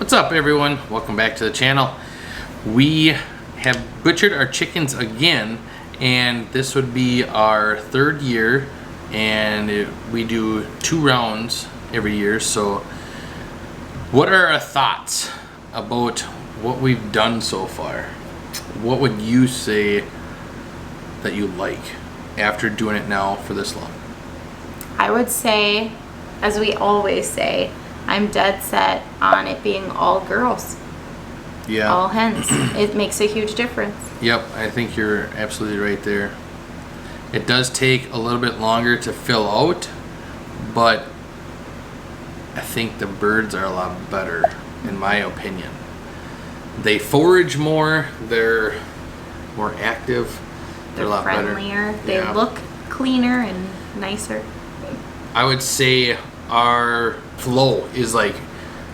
What's up, everyone? Welcome back to the channel. We have butchered our chickens again, and this would be our third year, and we do 2 rounds every year. So what are our thoughts about what we've done so far? What would you say that you like after doing it now for this long? I would say, as we always say, I'm dead set on it being all girls. Yeah. All hens. It makes a huge difference. Yep, I think you're absolutely right there. It does take a little bit longer to fill out, but I think the birds are a lot better, in my opinion. They forage more, they're more active, they're a lot friendlier. better. They look cleaner and nicer. I would say our flow is like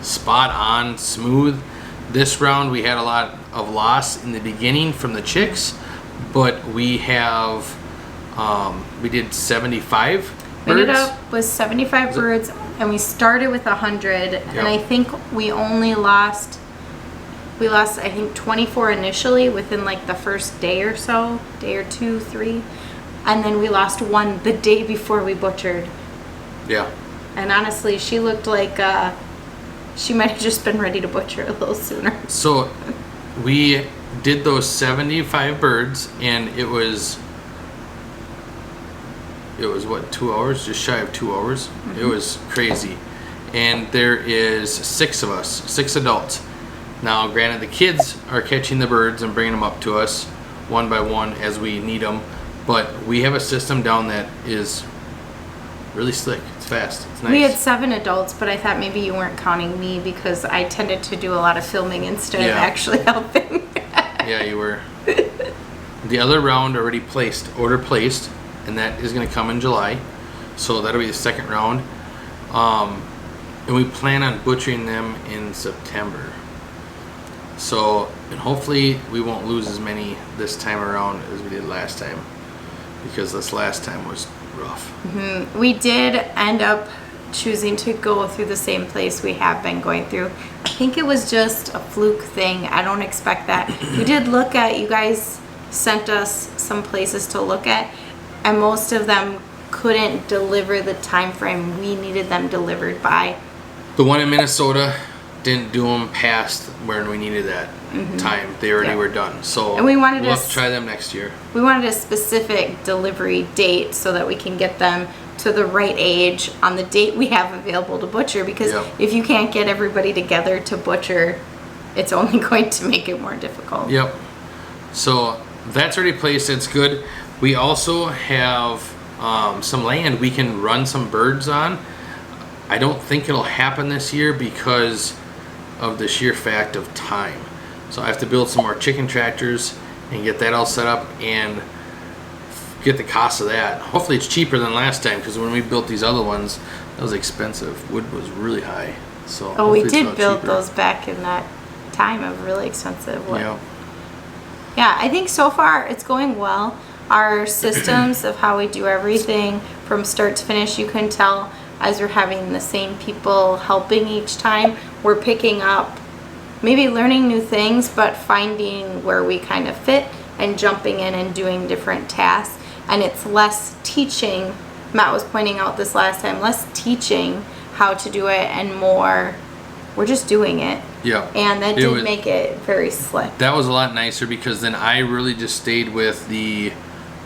spot on, smooth. This round we had a lot of loss in the beginning from the chicks, but we have we did 75 birds. We ended up with 75 birds, and we started with 100. Yep. And I think we lost I think 24 initially within like the first day or so, day or 2, 3, and then we lost 1 the day before we butchered. Yeah. And honestly, she looked like she might have just been ready to butcher a little sooner. So we did those 75 birds, and it was what, 2 hours? Just shy of 2 hours. Mm-hmm. It was crazy. And there is 6 of us, 6 adults. Now, granted, the kids are catching the birds and bringing them up to us one by one as we need them, but we have a system down that is really slick. It's fast. It's nice. We had 7 adults, but I thought maybe you weren't counting me because I tended to do a lot of filming instead of actually helping. Yeah, you were. The other round already order placed, and that is going to come in July. So that'll be the second round. And we plan on butchering them in September. So, and hopefully we won't lose as many this time around as we did last time, because this last time was rough. Mm-hmm. We did end up choosing to go through the same place we have been going through. I think it was just a fluke thing. I don't expect that. We did look at, you guys sent us some places to look at, and most of them couldn't deliver the time frame we needed them delivered by. The one in Minnesota didn't do them past where we needed that time. They already were done. So and we'll have to try them next year. We wanted a specific delivery date so that we can get them to the right age on the date we have available to butcher, because if you can't get everybody together to butcher, it's only going to make it more difficult. Yep. So that's already placed. It's good. We also have some land we can run some birds on. I don't think it'll happen this year because of the sheer fact of time. So I have to build some more chicken tractors and get that all set up and get the cost of that. Hopefully it's cheaper than last time, because when we built these other ones, that was expensive. Wood was really high. So we did build those back in that time of really expensive wood. Yeah, I think so far it's going well. Our systems of how we do everything from start to finish, you can tell as we're having the same people helping each time, we're picking up, maybe learning new things, but finding where we kind of fit and jumping in and doing different tasks. And it's less teaching. Matt was pointing out this last time, less teaching how to do it and more, we're just doing it. Yeah. And that did make it very slick. That was a lot nicer, because then I really just stayed with the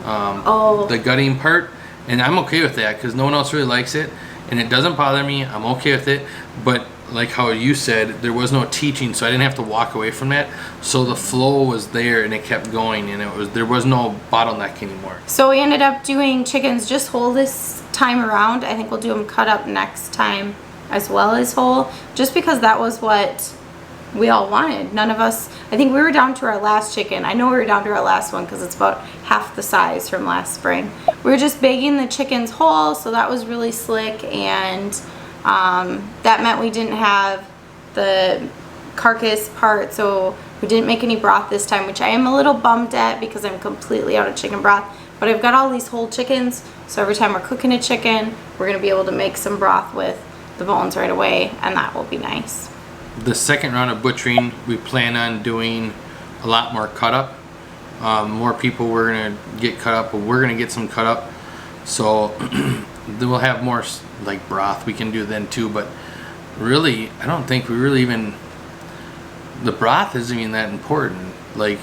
gutting part, and I'm okay with that because no one else really likes it. And it doesn't bother me. I'm okay with it. But like how you said, there was no teaching, so I didn't have to walk away from that. So the flow was there, and it kept going, and there was no bottleneck anymore. So we ended up doing chickens just whole this time around. I think we'll do them cut up next time as well as whole, just because that was what we all wanted. None of us, I think we were down to our last chicken. I know we were down to our last one because it's about half the size from last spring. We were just bagging the chickens whole, so that was really slick, and that meant we didn't have the carcass part, so we didn't make any broth this time, which I am a little bummed at because I'm completely out of chicken broth. But I've got all these whole chickens, so every time we're cooking a chicken, we're going to be able to make some broth with the bones right away, and that will be nice. the second round of butchering, we plan on doing a lot more cut up. More people we're gonna get cut up, but we're gonna get some cut up. So then we'll have more like broth we can do then too. But really, I don't think we really even, the broth isn't even that important. Like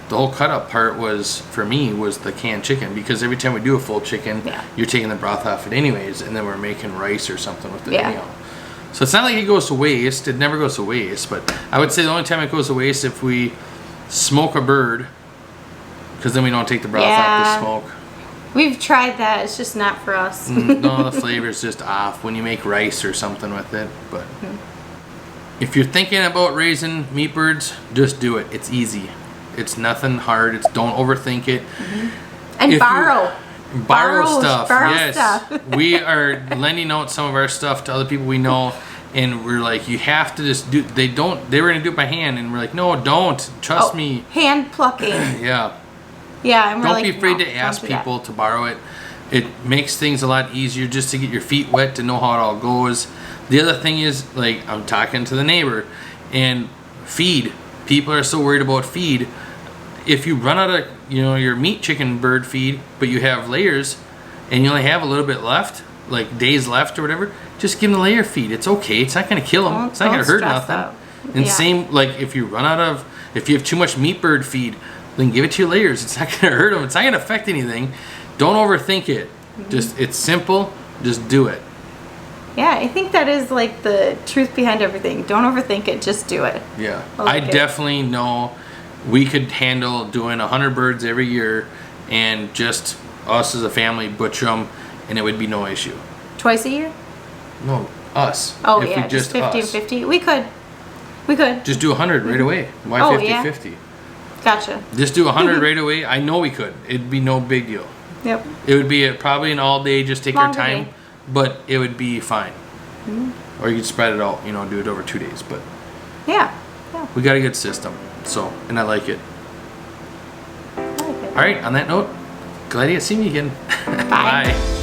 the whole cut up part was, for me, was the canned chicken, because every time we do a full chicken, you're taking the broth off it anyways, and then we're making rice or something with it anyhow. So it's not like it goes to waste. It never goes to waste. But I would say the only time it goes to waste if we smoke a bird, because then we don't take the broth off the smoke. We've tried that. It's just not for us. No, the flavor's just off when you make rice or something with it. But if you're thinking about raising meat birds, just do it. It's easy. It's nothing hard. Don't overthink it. And borrow stuff. Yes. Stuff. We are lending out some of our stuff to other people we know, and we're like, you have to just do. They were gonna do it by hand, and we're like, no, don't. Trust me. Hand plucking. Yeah. Yeah, and we're don't be afraid to ask people to borrow it. It makes things a lot easier just to get your feet wet, to know how it all goes. The other thing is, like, I'm talking to the neighbor, and feed. People are so worried about feed. If you run out of, your meat chicken bird feed, but you have layers, and you only have a little bit left, like days left or whatever, just give them the layer feed. It's okay. It's not going to kill them. It's not going to hurt nothing. And same, like, if you have too much meat bird feed, then give it to your layers. It's not going to hurt them. It's not going to affect anything. Don't overthink it. Just, it's simple. Just do it. Yeah, I think that is like the truth behind everything. Don't overthink it. Just do it. Yeah. I definitely know we could handle doing 100 birds every year, and just us as a family butcher them, and it would be no issue. Twice a year? No, us. Oh, if yeah, just 50 and 50. We could. Just do 100 right away. Why 50-50? Gotcha. Just do 100 right away. I know we could. It'd be no big deal. Yep. It would be probably an all day, just take our time, day. But it would be fine. Or you could spread it out, do it over 2 days. But yeah. We got a good system, and I like it. I like it. All right, on that note, glad you got to see me again. Bye. Bye.